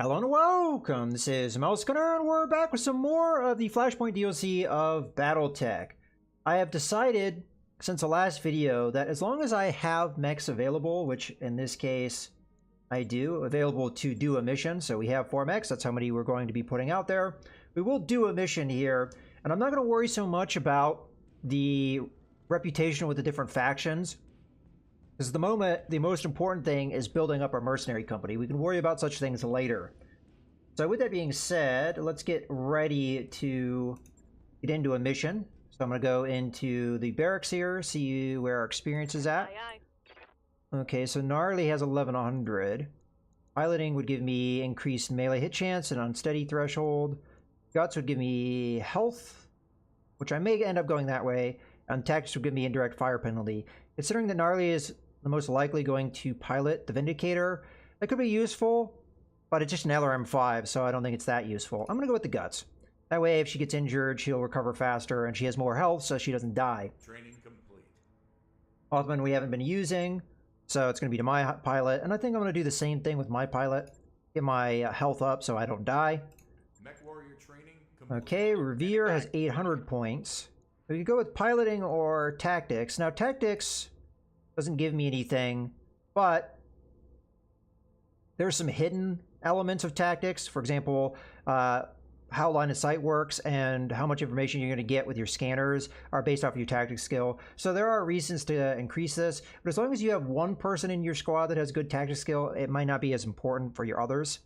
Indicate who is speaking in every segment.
Speaker 1: Hello and welcome, this is Mouse Gunner, and we're back with some more of the Flashpoint DLC of BattleTech. I have decided, since the last video, that as long as I have mechs available, which in this case I do, available to do a mission, so we have 4 mechs, that's how many we're going to be putting out there, we will do a mission here, and I'm not going to worry so much about the reputation with the different factions. Because at the moment, the most important thing is building up our mercenary company. We can worry about such things later. So with that being said, let's get ready to get into a mission. So I'm going to go into the barracks here, see where our experience is at.
Speaker 2: Aye, aye.
Speaker 1: Okay, so Gnarly has 1100. Piloting would give me increased melee hit chance and unsteady threshold. Guts would give me health, which I may end up going that way. And tactics would give me indirect fire penalty. Considering that Gnarly is the most likely going to pilot the Vindicator, that could be useful, but it's just an LRM-5, so I don't think it's that useful. I'm going to go with the Guts. That way, if she gets injured, she'll recover faster, and she has more health, so she doesn't die.
Speaker 3: Training complete.
Speaker 1: Othman we haven't been using, so it's going to be to my pilot, and I think I'm going to do the same thing with my pilot. Get my health up so I don't die.
Speaker 3: Mech warrior training complete.
Speaker 1: Okay, Revere has 800 points. We could go with piloting or tactics. Now, tactics doesn't give me anything, but there's some hidden elements of tactics. For example, how line of sight works and how much information you're going to get with your scanners are based off of your tactics skill. So there are reasons to increase this, but as long as you have one person in your squad that has good tactics skill, it might not be as important for your others.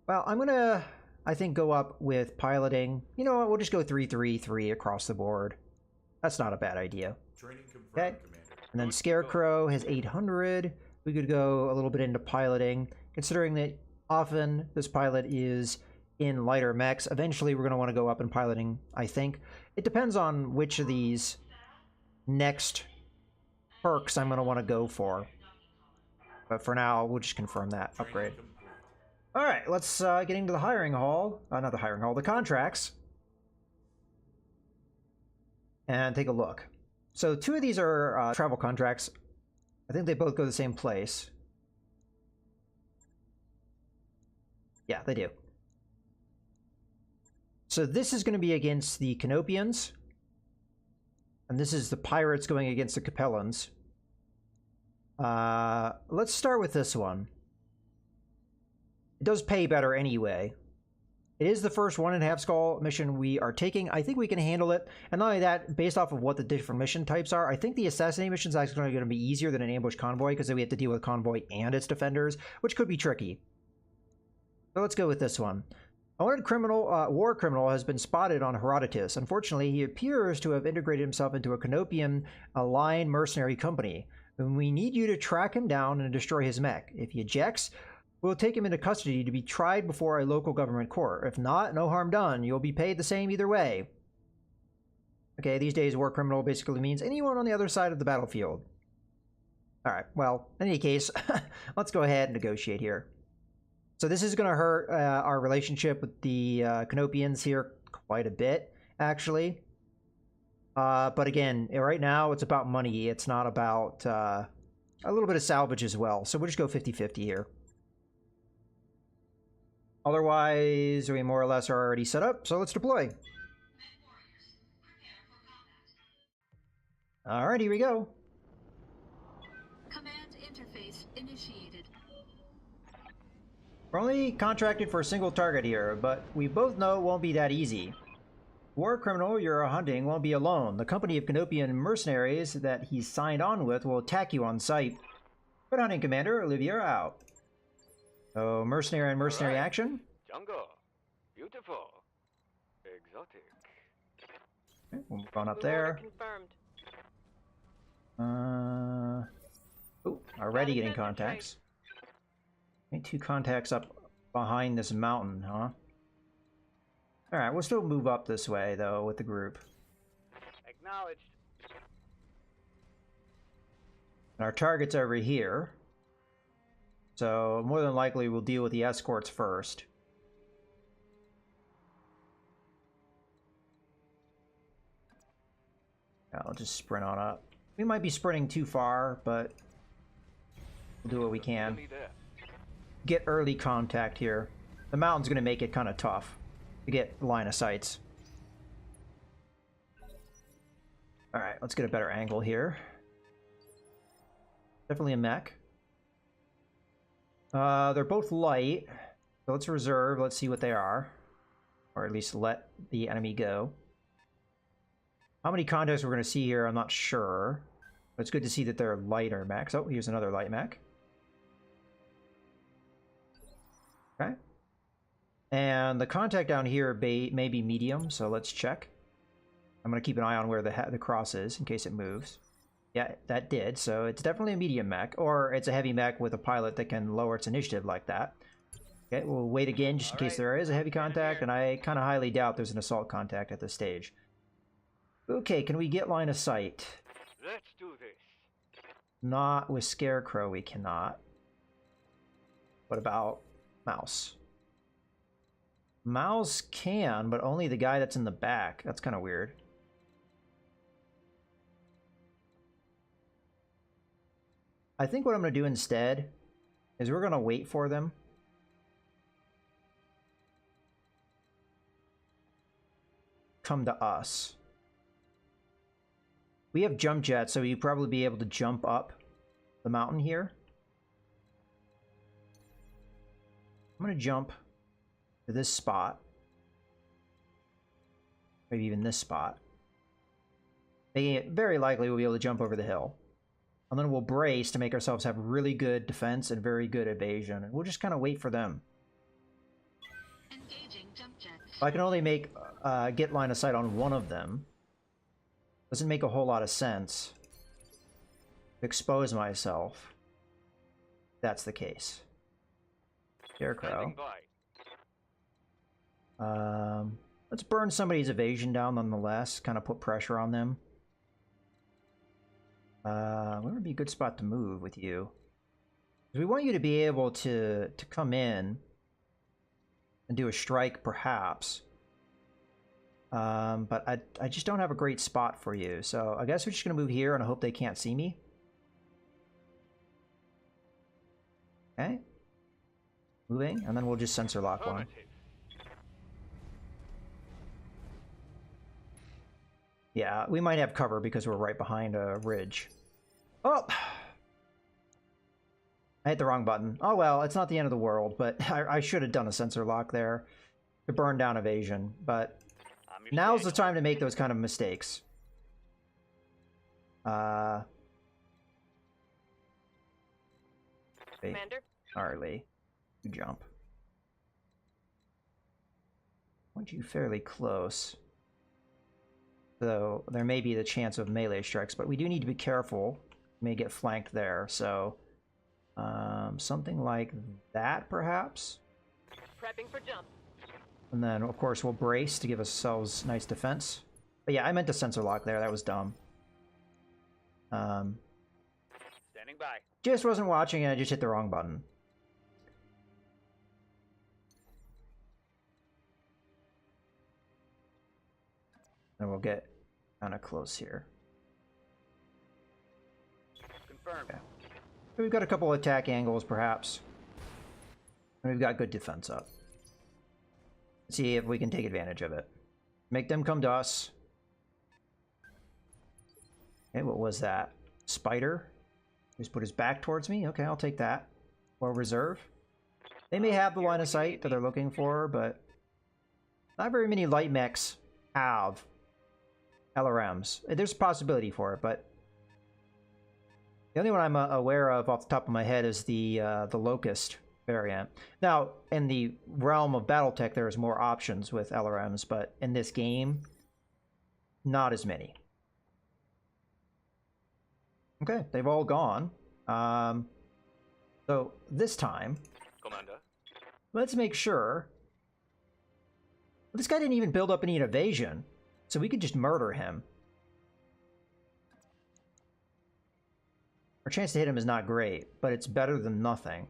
Speaker 1: Well, I'm going to, I think, go up with piloting. You know what, we'll just go 3-3-3 across the board. That's not a bad idea.
Speaker 3: Training confirmed,
Speaker 1: Okay.
Speaker 3: Commander.
Speaker 1: And then Scarecrow has 800. We could go a little bit into piloting, considering that often this pilot is in lighter mechs. Eventually, we're going to want to go up in piloting, I think. It depends on which of these next perks I'm going to want to go for. But for now, we'll just confirm that upgrade.
Speaker 3: Training complete.
Speaker 1: All right, let's get into the hiring hall. Not the hiring hall, the contracts. And take a look. So 2 of these are travel contracts. I think they both go to the same place. Yeah, they do. So this is going to be against the Canopians. And this is the pirates going against the Capellans. Let's start with this one. It does pay better anyway. It is the first 1.5 skull mission we are taking. I think we can handle it. And not only that, based off of what the different mission types are, I think the assassinate mission is actually going to be easier than an ambush convoy, because then we have to deal with convoy and its defenders, which could be tricky. So let's go with this one. A wanted criminal, war criminal has been spotted on Herodotus. Unfortunately, he appears to have integrated himself into a Canopian aligned mercenary company. And we need you to track him down and destroy his mech. If he ejects, we'll take him into custody to be tried before a local government court. If not, no harm done. You'll be paid the same either way. Okay, these days war criminal basically means anyone on the other side of the battlefield. Alright, well, in any case, let's go ahead and negotiate here. So this is going to hurt our relationship with the Canopians here quite a bit, actually. But again, right now it's about money. It's not about a little bit of salvage as well. So we'll just go 50-50 here. Otherwise, we more or less are already set up, so let's deploy. Alright, here we go.
Speaker 2: Command interface initiated.
Speaker 1: We're only contracted for a single target here, but we both know it won't be that easy. War criminal you're hunting won't be alone. The company of Canopian mercenaries that he's signed on with will attack you on sight. Good hunting, Commander. Olivia out. So, mercenary and mercenary action.
Speaker 4: Jungle. Beautiful. Exotic.
Speaker 1: Okay, we'll move on up there.
Speaker 2: Confirmed.
Speaker 1: Oh, already getting contacts. Okay, 2 contacts up behind this mountain, huh? Alright, we'll still move up this way, though, with the group.
Speaker 4: Acknowledged.
Speaker 1: And our target's over here. So, more than likely, we'll deal with the escorts first. I'll just sprint on up. We might be sprinting too far, but we'll do what we can.
Speaker 4: Enemy there.
Speaker 1: get early contact here. The mountain's going to make it kind of tough to get line of sights. Alright, let's get a better angle here. Definitely a mech. They're both light, so let's reserve. Let's see what they are. Or at least let the enemy go. How many contacts we're going to see here, I'm not sure. But it's good to see that they're lighter mechs. Oh, here's another light mech. Okay. And the contact down here may be medium, so let's check. I'm going to keep an eye on where the cross is in case it moves. Yeah, that did, so it's definitely a medium mech, or it's a heavy mech with a pilot that can lower its initiative like that. Okay, we'll wait again just in case there is a heavy contact, and I kind of highly doubt there's an assault contact at this stage. Okay, can we get line of sight?
Speaker 4: Let's do this.
Speaker 1: Not with Scarecrow, we cannot. What about Mouse? Mouse can, but only the guy that's in the back. That's kind of weird. I think what I'm going to do instead is we're going to wait for them. Come to us. We have jump jets, so you'd probably be able to jump up the mountain here. I'm going to jump to this spot. Maybe even this spot. Making it very likely we'll be able to jump over the hill. And then we'll brace to make ourselves have really good defense and very good evasion. And we'll just kind of wait for them.
Speaker 2: Engaging jump jets.
Speaker 1: I can only make get line of sight on one of them. Doesn't make a whole lot of sense to expose myself. That's the case. Scarecrow. Let's burn somebody's evasion down nonetheless. Kind of put pressure on them. Where would be a good spot to move with you? Because we want you to be able to come in and do a strike, perhaps. But I just don't have a great spot for you. So I guess we're just going to move here and I hope they can't see me. Okay. Moving, and then we'll just sensor lock one. Yeah, we might have cover because we're right behind a ridge. Oh! I hit the wrong button. Oh well, it's not the end of the world, but I should have done a sensor lock there to burn down evasion. But now's the time to make those kind of mistakes.
Speaker 5: Commander?
Speaker 1: Gnarly. You jump. I want you fairly close. So there may be the chance of melee strikes, but we do need to be careful. We may get flanked there, so something like that, perhaps?
Speaker 5: Prepping for jump.
Speaker 1: And then, of course, we'll brace to give ourselves nice defense. But yeah, I meant to sensor lock there. That was dumb.
Speaker 4: Standing by.
Speaker 1: Just wasn't watching and I just hit the wrong button. And we'll get kind of close here.
Speaker 4: Confirmed.
Speaker 1: Okay. We've got a couple attack angles, perhaps. And we've got good defense up. Let's see if we can take advantage of it. Make them come to us. Okay, what was that? Spider? Just put his back towards me? Okay, I'll take that. Or reserve. They may have the line of sight that they're looking for, but not very many light mechs have LRMs. There's a possibility for it, but the only one I'm aware of off the top of my head is the Locust variant. Now, in the realm of BattleTech, there's more options with LRMs, but in this game, not as many. Okay, they've all gone. So this time,
Speaker 4: Commander.
Speaker 1: let's make sure. This guy didn't even build up any evasion, so we could just murder him. Our chance to hit him is not great, but it's better than nothing.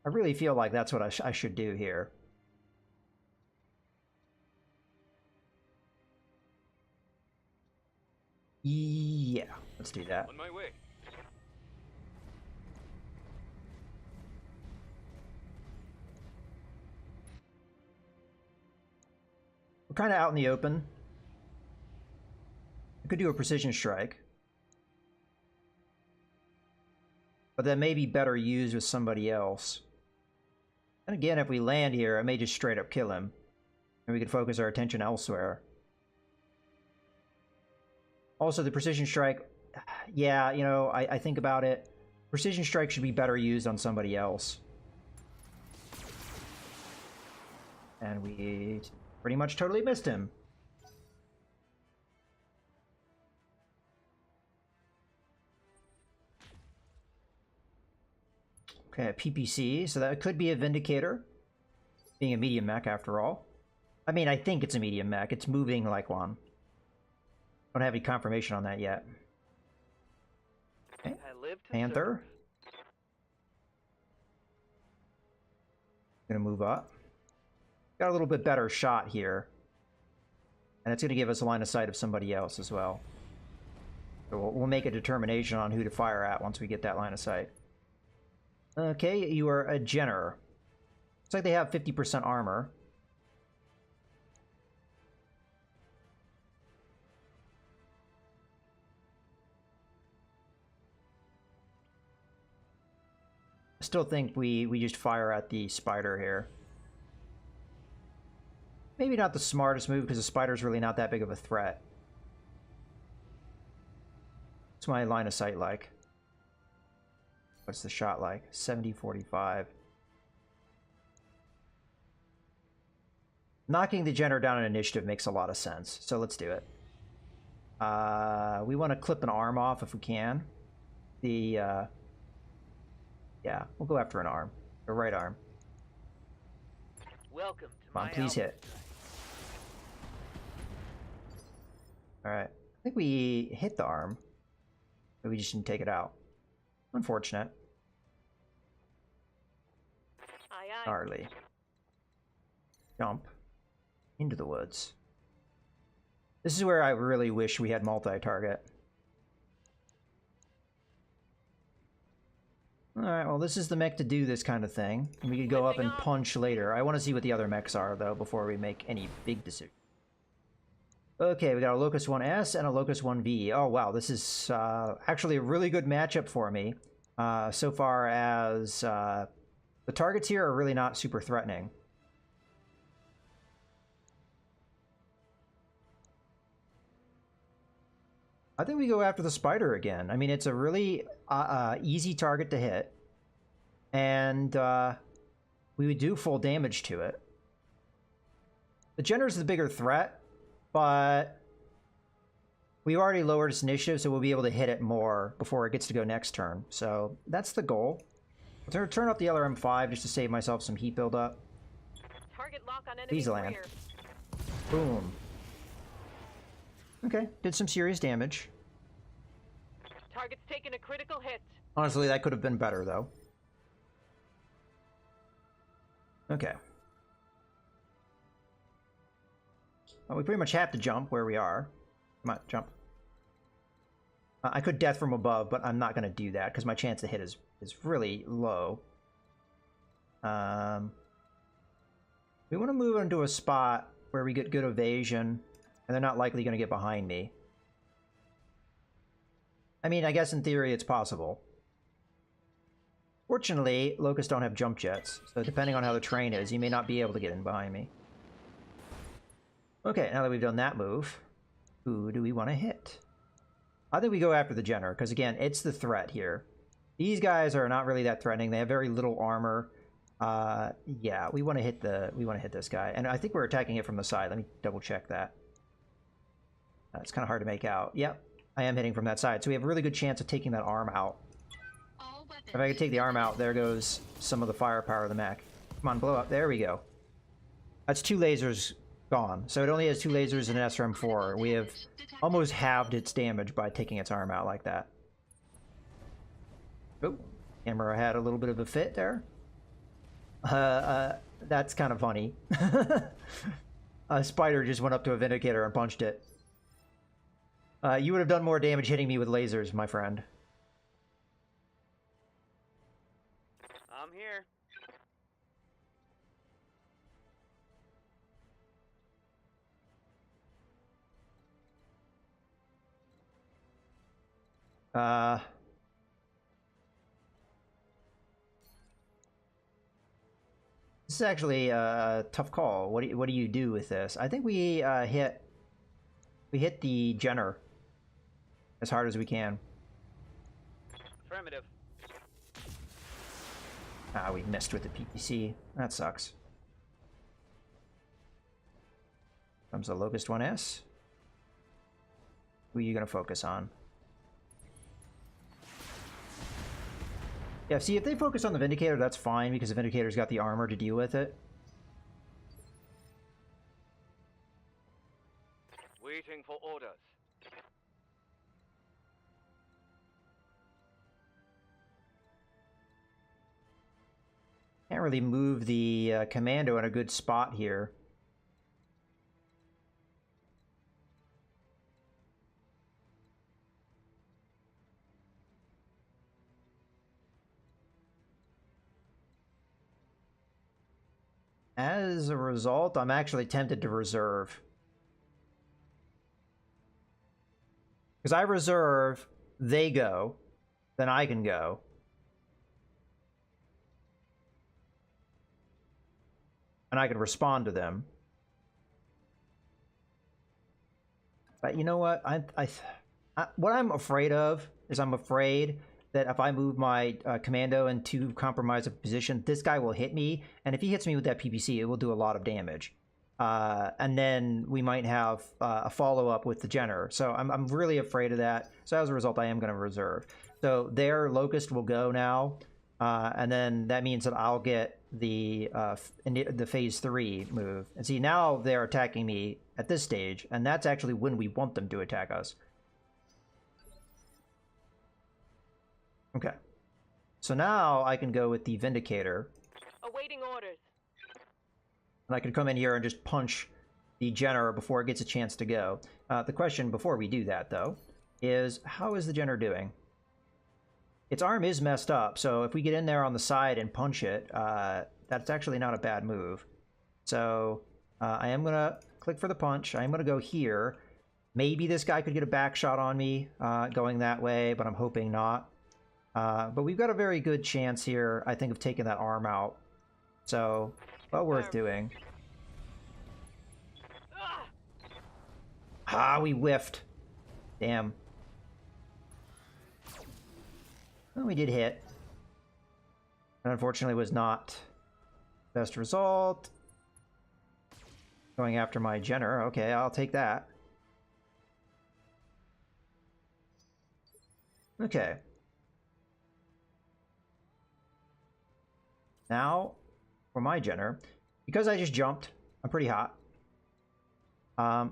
Speaker 1: I really feel like that's what I should do here. Yeah, let's do that.
Speaker 4: On my way.
Speaker 1: We're kind of out in the open. We could do a precision strike. But that may be better used with somebody else. And again, if we land here, I may just straight up kill him. And we can focus our attention elsewhere. Also, the precision strike, yeah, you know, I think about it. Precision strike should be better used on somebody else. And we pretty much totally missed him. Okay, PPC, so that could be a Vindicator. Being a medium mech after all. I mean, I think it's a medium mech. It's moving like one. Don't have any confirmation on that yet. Okay. Panther. Gonna move up. Got a little bit better shot here. And it's gonna give us a line of sight of somebody else as well. So we'll make a determination on who to fire at once we get that line of sight. Okay, you are a Jenner. Looks like they have 50% armor. I still think we just fire at the spider here. Maybe not the smartest move because the spider's really not that big of a threat. What's my line of sight like? What's the shot like? 70-45. Knocking the Jenner down in initiative makes a lot of sense, so let's do it. We want to clip an arm off if we can. Yeah, we'll go after an arm. A right arm.
Speaker 5: Welcome to
Speaker 1: Come on,
Speaker 5: my
Speaker 1: please
Speaker 5: album.
Speaker 1: hit. Alright. I think we hit the arm, but we just didn't take it out. Unfortunate.
Speaker 5: Aye, aye.
Speaker 1: Gnarly. Jump into the woods. This is where I really wish we had multi-target. Alright, well this is the mech to do this kind of thing. And we could go up and punch later. I want to see what the other mechs are, though, before we make any big decision. Okay, we got a Locust 1S and a Locust 1V. Oh wow, this is actually a really good matchup for me. So far as the targets here are really not super threatening. I think we go after the spider again. I mean, it's a really easy target to hit. And we would do full damage to it. The Jenner's the bigger threat, but we already lowered its initiative, so we'll be able to hit it more before it gets to go next turn. So that's the goal. I'll turn up the LRM-5 just to save myself some heat buildup.
Speaker 5: Target lock on enemy
Speaker 1: Please land.
Speaker 5: rear.
Speaker 1: Boom. Okay, did some serious damage.
Speaker 5: Target's taken a critical hit.
Speaker 1: Honestly, that could have been better, though. Okay. Well, we pretty much have to jump where we are. Come on, jump. I could death from above, but I'm not going to do that because my chance to hit is really low. We want to move into a spot where we get good evasion, and they're not likely going to get behind me. I mean, I guess in theory it's possible. Fortunately, Locusts don't have jump jets, so depending on how the terrain is, you may not be able to get in behind me. Okay, now that we've done that move, who do we want to hit? I think we go after the Jenner, because again, it's the threat here. These guys are not really that threatening. They have very little armor. Yeah, we want to hit this guy, and I think we're attacking it from the side. Let me double check that. It's kind of hard to make out. Yep, I am hitting from that side, so we have a really good chance of taking that arm out.
Speaker 2: All weapons.
Speaker 1: If I could take the arm out, there goes some of the firepower of the mech. Come on, blow up. There we go. That's 2 lasers gone. So it only has 2 lasers and an SRM-4. We have almost halved its damage by taking its arm out like that. Oh, camera had a little bit of a fit there. That's kind of funny. A spider just went up to a Vindicator and punched it. You would have done more damage hitting me with lasers, my friend.
Speaker 4: I'm here.
Speaker 1: This is actually a tough call. What do you do with this? I think we hit the Jenner as hard as we can.
Speaker 4: Affirmative.
Speaker 1: Ah, we missed with the PPC. That sucks. Comes the Locust 1S. Who are you gonna focus on? Yeah, see, if they focus on the Vindicator, that's fine, because the Vindicator's got the armor to deal with it.
Speaker 4: Waiting for orders.
Speaker 1: Can't really move the Commando in a good spot here. As a result, I'm actually tempted to reserve. Because I reserve, they go, then I can go. And I can respond to them. But you know what? What I'm afraid of is I'm afraid that if I move my Commando into compromised position, this guy will hit me, and if he hits me with that PPC, it will do a lot of damage. And then we might have a follow-up with the Jenner. So I'm really afraid of that. So as a result, I am going to reserve. So their Locust will go now, and then that means that I'll get the phase 3 move. And see, now they're attacking me at this stage, and that's actually when we want them to attack us. Okay. So now I can go with the Vindicator.
Speaker 5: Awaiting orders.
Speaker 1: And I can come in here and just punch the Jenner before it gets a chance to go. The question before we do that, though, is how is the Jenner doing? Its arm is messed up, so if we get in there on the side and punch it, that's actually not a bad move. So I am going to click for the punch. I am going to go here. Maybe this guy could get a back shot on me going that way, but I'm hoping not. But we've got a very good chance here, I think, of taking that arm out. So, well worth doing. Ah, we whiffed. Damn. Well, we did hit. And unfortunately was not best result. Going after my Jenner. Okay, I'll take that. Okay. Now, for my Jenner, because I just jumped, I'm pretty hot.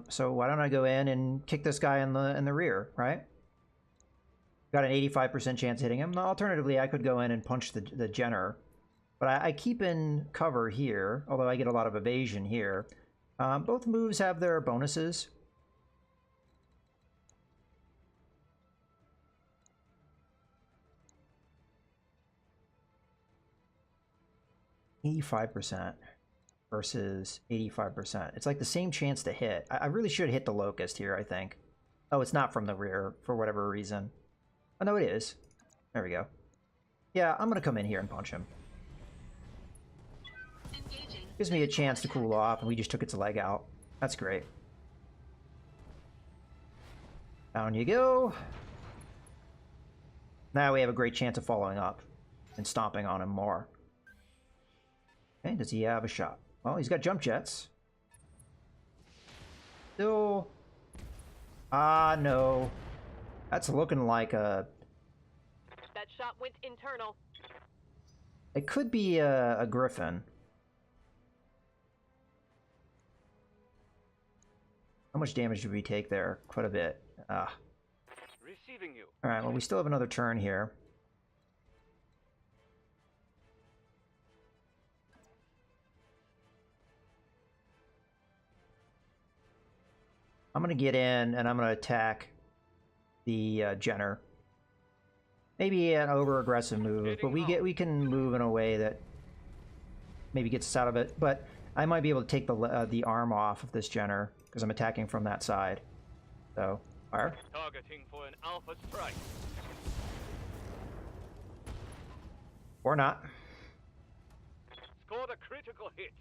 Speaker 1: So why don't I go in and kick this guy in the rear, right? Got an 85% chance hitting him. Alternatively, I could go in and punch the Jenner. But I keep in cover here, although I get a lot of evasion here. Both moves have their bonuses. %85% versus 85%. It's like the same chance to hit. I really should hit the Locust here, I think. Oh, it's not from the rear for whatever reason. Oh, no, it is. There we go. Yeah, I'm going to come in here and punch him.
Speaker 2: Engaging.
Speaker 1: Gives me a chance to cool off, and we just took its leg out. That's great. Down you go. Now we have a great chance of following up and stomping on him more. Okay, does he have a shot? Well, he's got jump jets. Still... Ah, no. That's looking like a...
Speaker 5: That shot went internal.
Speaker 1: It could be a Griffin. How much damage did we take there? Quite a bit. Ah.
Speaker 4: Receiving you.
Speaker 1: Alright, well, we still have another turn here. I'm going to get in, and I'm going to attack the Jenner. Maybe an over-aggressive move, but we can move in a way that maybe gets us out of it. But I might be able to take the arm off of this Jenner, because I'm attacking from that side. So, fire.
Speaker 4: Targeting for an alpha strike.
Speaker 1: Or not.
Speaker 4: Scored a critical hit.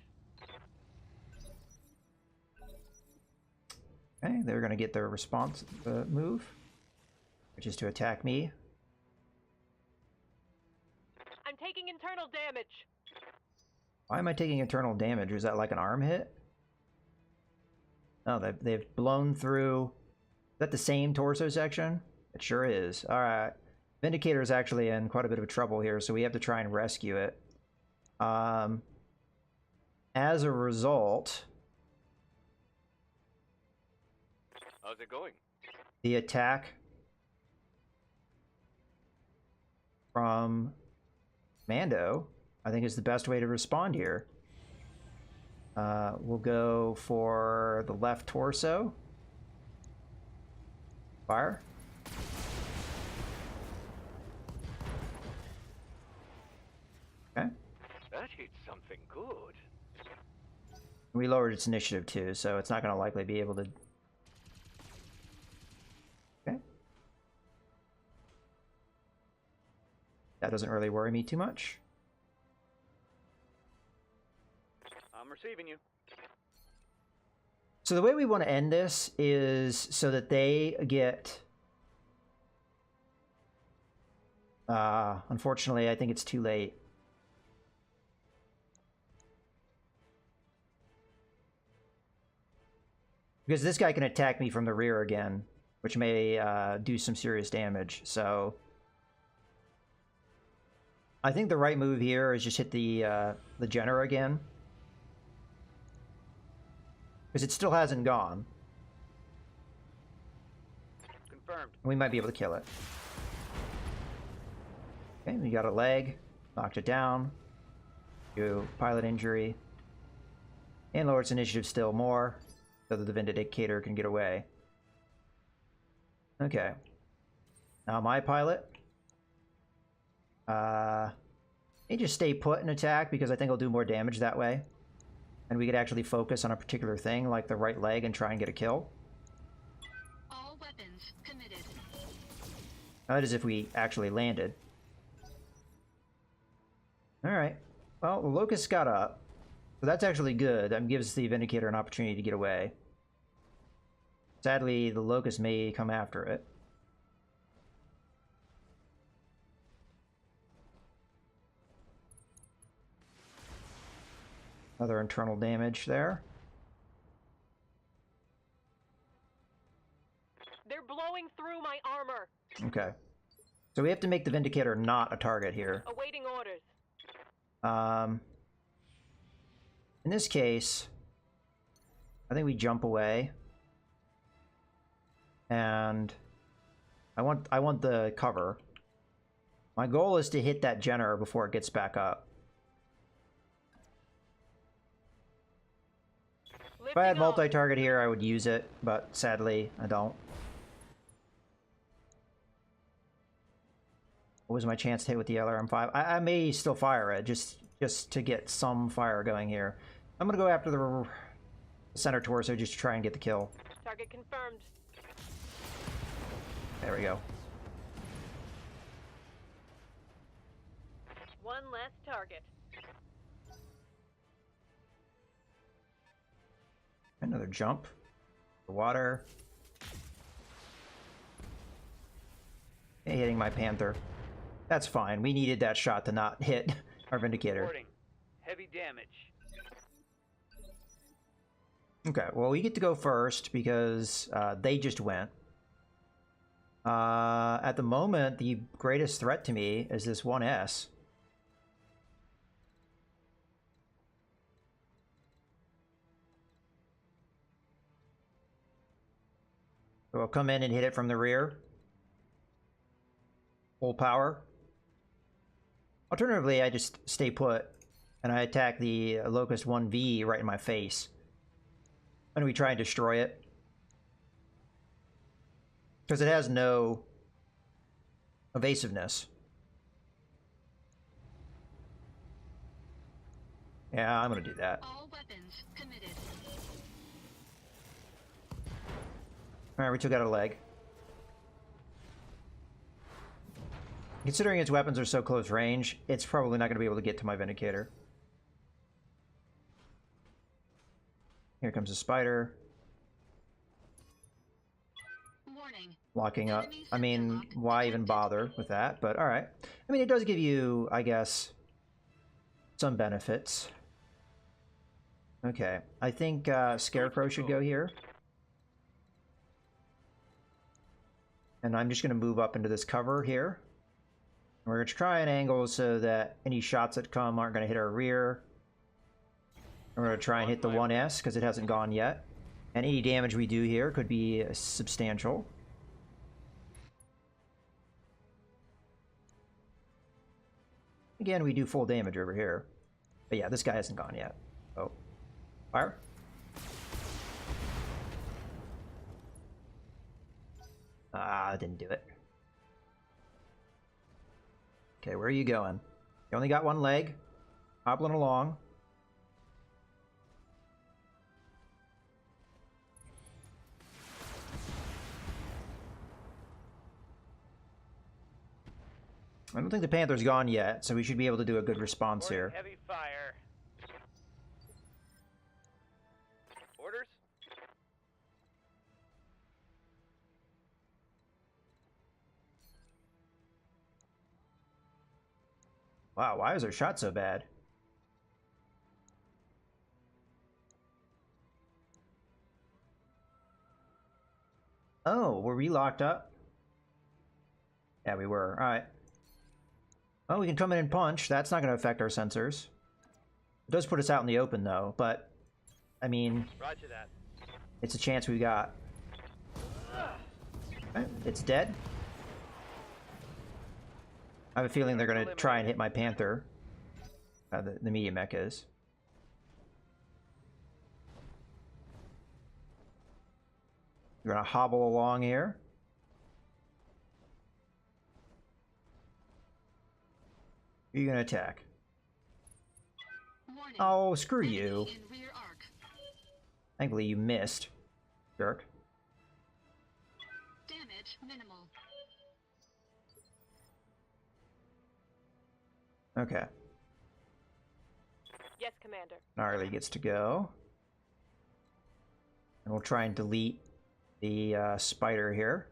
Speaker 1: Okay, they're going to get their response move, which is to attack me.
Speaker 5: I'm taking internal damage.
Speaker 1: Why am I taking internal damage? Is that like an arm hit? Oh, they've blown through. Is that the same torso section? It sure is. All right. Vindicator is actually in quite a bit of trouble here, so we have to try and rescue it. As a result,
Speaker 4: How's it going?
Speaker 1: the attack from Mando, I think, is the best way to respond here. We'll go for the left torso. Fire. Okay.
Speaker 4: That hit something good.
Speaker 1: We lowered its initiative too, so it's not going to likely be able to... Okay. That doesn't really worry me too much.
Speaker 4: I'm receiving you.
Speaker 1: So the way we want to end this is so that they get... unfortunately, I think it's too late. Because this guy can attack me from the rear again, which may do some serious damage, so... I think the right move here is just hit the Jenner again. Because it still hasn't gone.
Speaker 4: Confirmed.
Speaker 1: We might be able to kill it. Okay, we got a leg. Knocked it down. Do pilot injury. And lower its initiative still more, so that the Vindicator can get away. Okay. Now my pilot. May just stay put and attack, because I think I'll do more damage that way. And we could actually focus on a particular thing, like the right leg, and try and get a kill.
Speaker 2: All weapons committed.
Speaker 1: That is if we actually landed. Alright. Well, the Locust got up. So that's actually good. That gives the Vindicator an opportunity to get away. Sadly, the Locust may come after it. Another internal damage there.
Speaker 5: They're blowing through my armor.
Speaker 1: Okay. So we have to make the Vindicator not a target here.
Speaker 5: Awaiting orders.
Speaker 1: In this case, I think we jump away. And I want the cover. My goal is to hit that Jenner before it gets back up. If I had
Speaker 5: Lifting off.
Speaker 1: multi-target here, I would use it, but sadly, I don't. What was my chance to hit with the LRM-5? I may still fire it, just to get some fire going here. I'm gonna go after the center torso just to try and get the kill.
Speaker 5: Target confirmed.
Speaker 1: There we go.
Speaker 5: One last target.
Speaker 1: Another jump. The water. Okay, hitting my Panther. That's fine. We needed that shot to not hit our Vindicator.
Speaker 4: Reporting. Heavy damage.
Speaker 1: Okay, well, we get to go first because they just went. At the moment, the greatest threat to me is this 1S. So I'll come in and hit it from the rear. Full power. Alternatively, I just stay put and I attack the Locust 1V right in my face. And we try and destroy it. Because it has no evasiveness. Yeah, I'm gonna do that.
Speaker 2: All weapons committed.
Speaker 1: Alright, we took out a leg. Considering its weapons are so close range, it's probably not going to be able to get to my Vindicator. Here comes a spider.
Speaker 2: Warning.
Speaker 1: Locking up.
Speaker 2: Enemy
Speaker 1: I mean,
Speaker 2: sensor lock
Speaker 1: why even
Speaker 2: detected.
Speaker 1: bother with that? But alright. I mean, it does give you, I guess, some benefits. Okay. I think Scarecrow should go here. And I'm just going to move up into this cover here. And we're going to try an angle so that any shots that come aren't going to hit our rear. And we're going to try and hit the 1S because it hasn't gone yet. And any damage we do here could be substantial. Again, we do full damage over here. But yeah, this guy hasn't gone yet. Oh. Fire. Ah, didn't do it. Okay, where are you going? You only got one leg. Hobbling along. I don't think the Panther's gone yet, so we should be able to do a good response here.
Speaker 4: Heavy fire. Orders?
Speaker 1: Wow, why is our shot so bad? Oh, were we locked up? Yeah, we were. Alright. Well, we can come in and punch. That's not going to affect our sensors. It does put us out in the open, though, but, I mean,
Speaker 4: Roger that.
Speaker 1: it's a chance we got. Okay, it's dead. I have a feeling they're going to try and hit my Panther. The media mech is. We're going to hobble along here. Who are you going to attack?
Speaker 2: Warning.
Speaker 1: Oh, screw
Speaker 2: Enemy
Speaker 1: you.
Speaker 2: in rear arc.
Speaker 1: Thankfully, you missed. Jerk.
Speaker 2: Damage minimal.
Speaker 1: Okay.
Speaker 5: Yes, Commander.
Speaker 1: Gnarly gets to go. And we'll try and delete the spider here.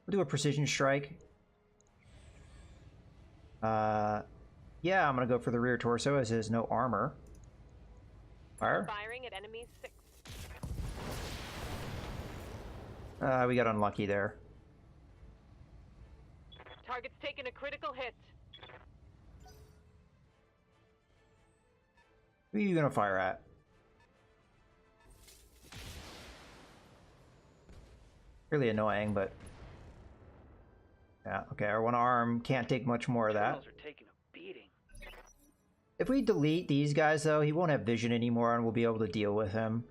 Speaker 1: We'll do a precision strike. Yeah, I'm gonna go for the rear torso as there's no armor. Fire.
Speaker 5: Firing at enemies 6.
Speaker 1: We got unlucky there.
Speaker 5: Target's taken a critical hit.
Speaker 1: Who are you gonna fire at? Really annoying, but yeah, okay, our one arm can't take much more of that.
Speaker 4: Girls are taking a beating.
Speaker 1: If we delete these guys, though, he won't have vision anymore and we'll be able to deal with him.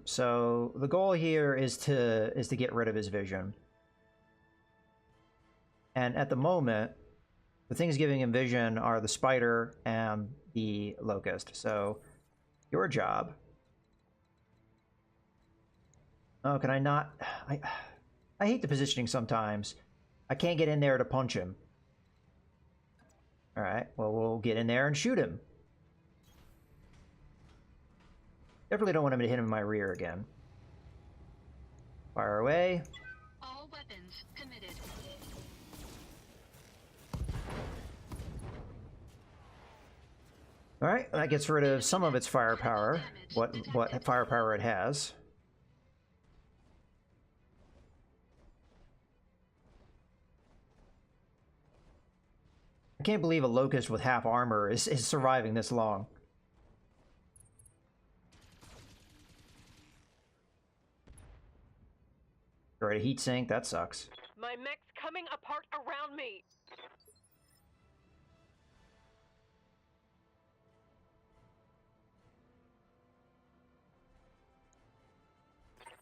Speaker 1: So the goal here is to get rid of his vision. And at the moment, the things giving him vision are the spider and the locust. So your job. Oh, can I not? I hate the positioning sometimes. I can't get in there to punch him. Alright, well, we'll get in there and shoot him. Definitely don't want him to hit him in my rear again. Fire away.
Speaker 2: All weapons committed.
Speaker 1: Alright, that gets rid of some of its firepower. What firepower it has. I can't believe a locust with half armor is surviving this long. Alright, a heat sink, that sucks.
Speaker 5: My mech's coming apart around me.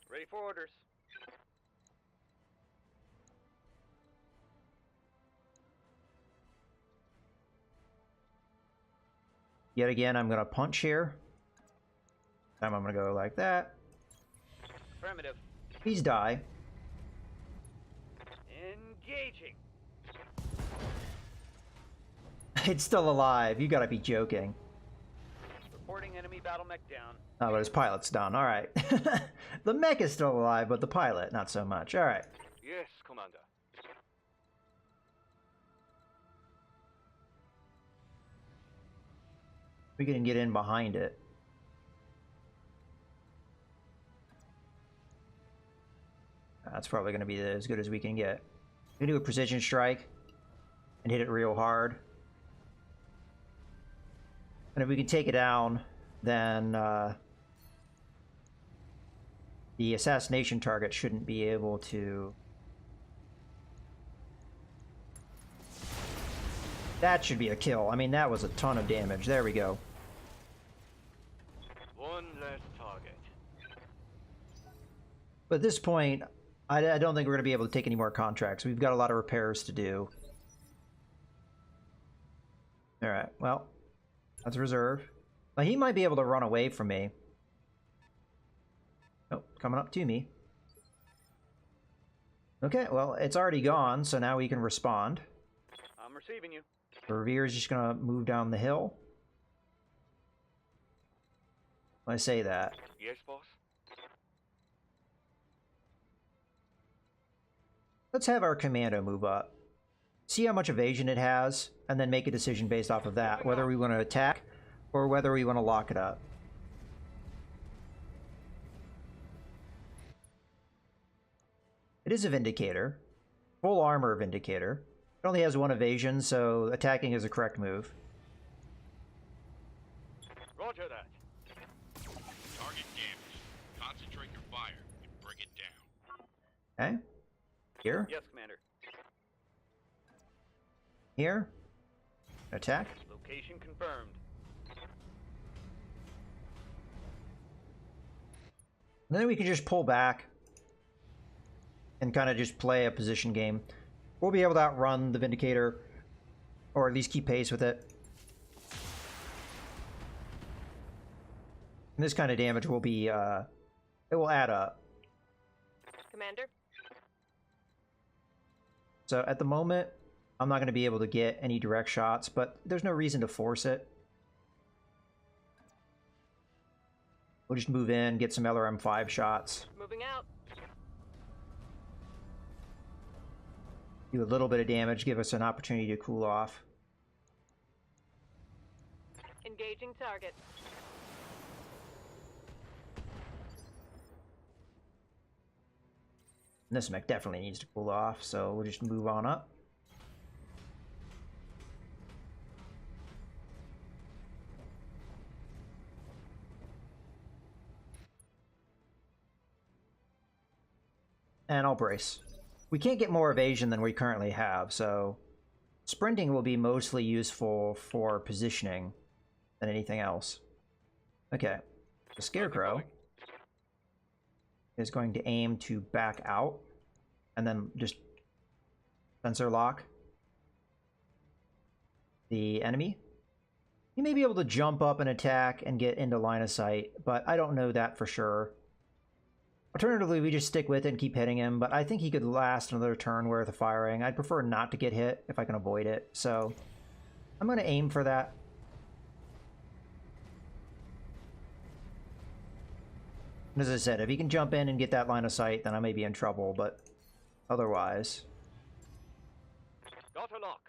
Speaker 4: Ready for orders.
Speaker 1: Yet again, I'm gonna punch here. Time I'm gonna go like that.
Speaker 4: Affirmative.
Speaker 1: Please die.
Speaker 4: Engaging.
Speaker 1: It's still alive. You gotta be joking.
Speaker 4: Reporting enemy battle mech down.
Speaker 1: Oh, but his pilot's done. All right. The mech is still alive, but the pilot, not so much. All right.
Speaker 6: Yes, Commander.
Speaker 1: We can get in behind it. That's probably going to be as good as we can get. We can do a precision strike and hit it real hard. And if we can take it down, then the assassination target shouldn't be able to... That should be a kill. I mean, that was a ton of damage. There we go.
Speaker 6: One less target.
Speaker 1: But at this point, I don't think we're going to be able to take any more contracts. We've got a lot of repairs to do. Alright, well, that's reserve. Now, he might be able to run away from me. Oh, coming up to me. Okay, well, it's already gone, so now we can respond.
Speaker 4: I'm receiving you.
Speaker 1: Revere's just going to move down the hill. When I say that.
Speaker 6: Yes, boss.
Speaker 1: Let's have our commando move up. See how much evasion it has, and then make a decision based off of that, whether we want to attack or whether we want to lock it up. It is a Vindicator. Full armor Vindicator. It only has one evasion, so attacking is a correct move.
Speaker 6: Roger that.
Speaker 3: Target damaged. Concentrate your fire and bring it down.
Speaker 1: Okay. Here.
Speaker 4: Yes, Commander.
Speaker 1: Here. Attack.
Speaker 4: Location confirmed.
Speaker 1: And then we can just pull back and kind of just play a position game. We'll be able to outrun the Vindicator, or at least keep pace with it. And this kind of damage will be, it will add up.
Speaker 5: Commander?
Speaker 1: So at the moment, I'm not going to be able to get any direct shots, but there's no reason to force it. We'll just move in, get some LRM-5 shots.
Speaker 5: Moving out.
Speaker 1: Do a little bit of damage, give us an opportunity to cool off.
Speaker 5: Engaging target.
Speaker 1: And this mech definitely needs to cool off, so we'll just move on up. And I'll brace. We can't get more evasion than we currently have, so sprinting will be mostly useful for positioning than anything else. Okay, the Scarecrow is going to aim to back out and then just sensor lock the enemy. He may be able to jump up and attack and get into line of sight, but I don't know that for sure. Alternatively, we just stick with it and keep hitting him, but I think he could last another turn worth of firing. I'd prefer not to get hit if I can avoid it, so I'm going to aim for that. And as I said, if he can jump in and get that line of sight, then I may be in trouble, but otherwise...
Speaker 4: Got a lock.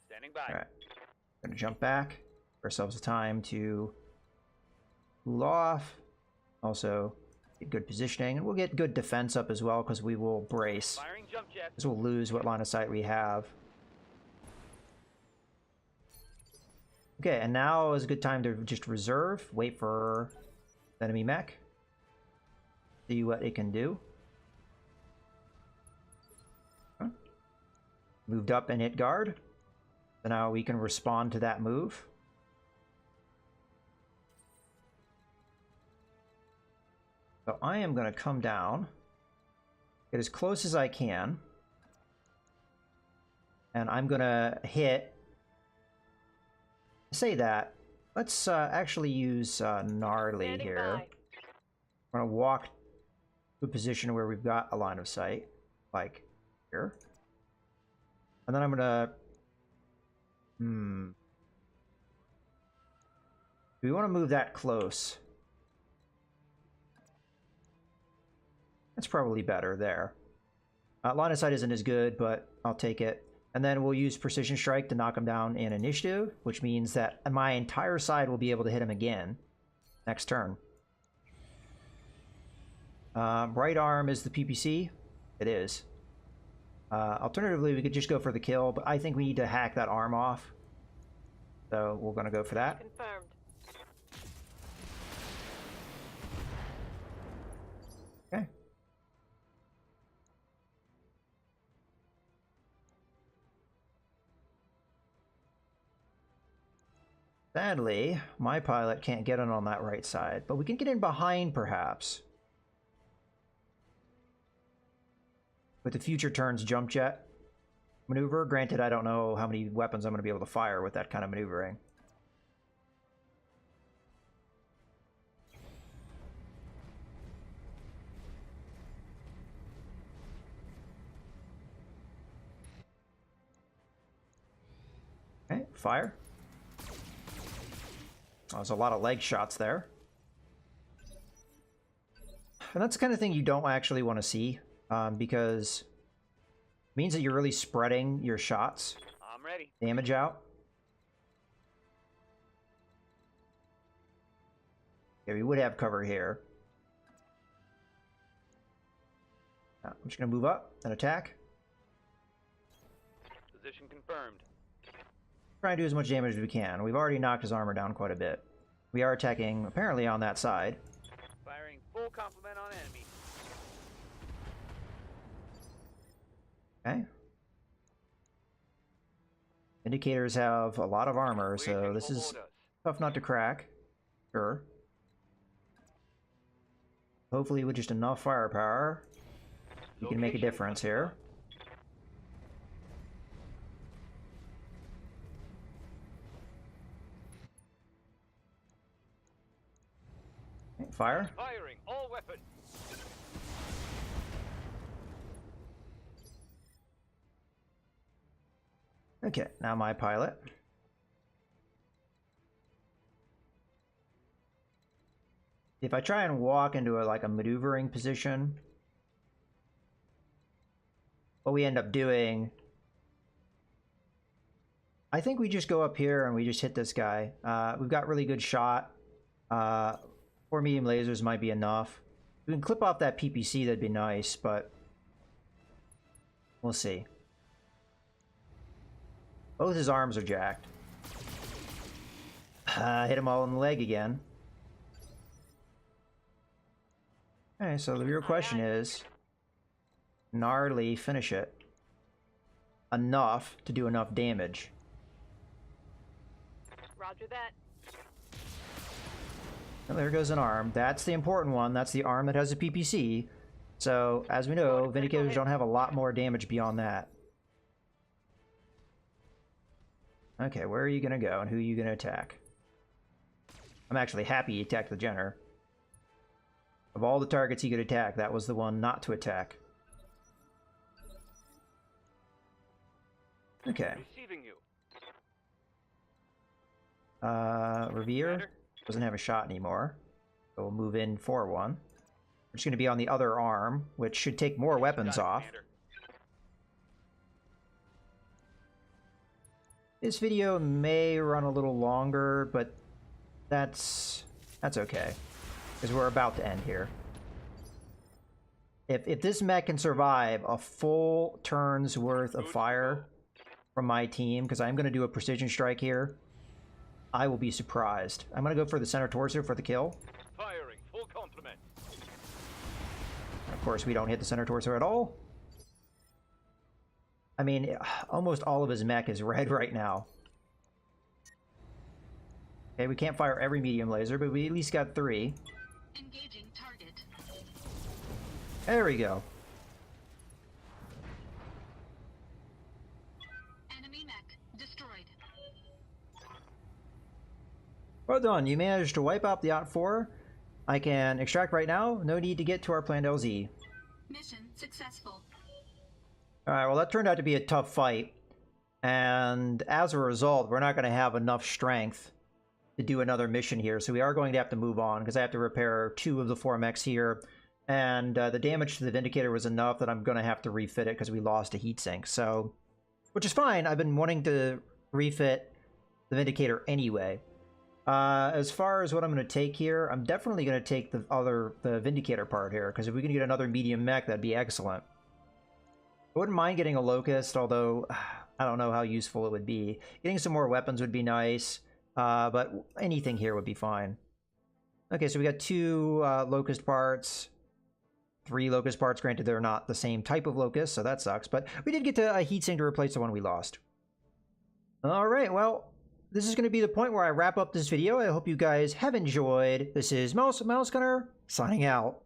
Speaker 4: Standing by.
Speaker 1: Alright. Gonna jump back. Give ourselves time to cool off. Also, get good positioning, and we'll get good defense up as well, because we will brace.
Speaker 4: Firing jump jet.
Speaker 1: Because we'll lose what line of sight we have. Okay, and now is a good time to just reserve, wait for the enemy mech, see what it can do. Huh. Moved up and hit guard. So now we can respond to that move. So I am going to come down, get as close as I can, and I'm going to hit... Say that. Let's actually use Gnarly
Speaker 5: Standing
Speaker 1: here.
Speaker 5: by.
Speaker 1: We're going to walk to a position where we've got a line of sight. like here. And then I'm gonna... Do we want to move that close? That's probably better there. Line of sight isn't as good, but I'll take it. And then we'll use Precision Strike to knock him down in initiative, which means that my entire side will be able to hit him again next turn. Right arm is the PPC. It is. Alternatively, we could just go for the kill, but I think we need to hack that arm off. So we're going to go for that.
Speaker 5: Confirmed.
Speaker 1: Okay. Sadly, my pilot can't get in on that right side, but we can get in behind, perhaps. With the future turns jump jet maneuver. Granted, I don't know how many weapons I'm going to be able to fire with that kind of maneuvering. Okay, fire. There's a lot of leg shots there. And that's the kind of thing you don't actually want to see, because it means that you're really spreading your shots.
Speaker 4: I'm ready.
Speaker 1: Damage out. Okay, we would have cover here. I'm just going to move up and attack.
Speaker 4: Position confirmed.
Speaker 1: Try and do as much damage as we can. We've already knocked his armor down quite a bit. We are attacking, apparently, on that side.
Speaker 4: Firing full complement on enemy.
Speaker 1: Okay. Indicators have a lot of armor, so
Speaker 6: Waiting
Speaker 1: this
Speaker 6: for
Speaker 1: is
Speaker 6: orders.
Speaker 1: tough not to crack. Sure. Hopefully with just enough firepower, you can make a
Speaker 6: Location
Speaker 1: difference here. Okay, fire.
Speaker 6: Firing all weapons.
Speaker 1: Okay, now my pilot. If I try and walk into like a maneuvering position, what we end up doing, I think we just go up here and we just hit this guy. We've got really good shot. 4 medium lasers might be enough. We can clip off that PPC, that'd be nice, but we'll see. Both his arms are jacked. Hit him all in the leg again. Okay, so the real question is, gnarly finish it enough to do enough damage.
Speaker 5: Roger that.
Speaker 1: And there goes an arm. That's the important one. That's the arm that has a PPC. So, as we know, Vindicators don't have a lot more damage beyond that. Okay, where are you going to go and who are you going to attack? I'm actually happy you attacked the Jenner. Of all the targets he could attack, that was the one not to attack. Okay.
Speaker 6: Receiving you.
Speaker 1: Revere doesn't have a shot anymore. So we'll move in for one. We're just going to be on the other arm, which should take more weapons off.
Speaker 6: Commander.
Speaker 1: This video may run a little longer, but that's okay, because we're about to end here. If this mech can survive a full turn's worth of fire from my team, because I'm going to do a precision strike here, I will be surprised. I'm going to go for the center torso for the kill.
Speaker 6: Firing full complement.
Speaker 1: Of course, we don't hit the center torso at all. I mean, almost all of his mech is red right now. Okay, we can't fire every medium laser, but we at least got 3.
Speaker 2: Engaging target.
Speaker 1: There we go.
Speaker 2: Enemy mech destroyed.
Speaker 1: Well done, you managed to wipe out the OT-4. I can extract right now. No need to get to our planned LZ.
Speaker 2: Mission successful.
Speaker 1: All right, well, that turned out to be a tough fight. And as a result, we're not going to have enough strength to do another mission here. So we are going to have to move on because I have to repair 2 of the 4 mechs here. And the damage to the Vindicator was enough that I'm going to have to refit it because we lost a heatsink. So, which is fine. I've been wanting to refit the Vindicator anyway. As far as what I'm going to take here, I'm definitely going to take the Vindicator part here. Because if we can get another medium mech, that'd be excellent. I wouldn't mind getting a Locust, although I don't know how useful it would be. Getting some more weapons would be nice, but anything here would be fine. Okay, so we got 2 Locust parts, 3 Locust parts. Granted, they're not the same type of Locust, so that sucks, but we did get to a heatsink to replace the one we lost. All right, well, this is going to be the point where I wrap up this video. I hope you guys have enjoyed. This is Mouse Gunner, signing out.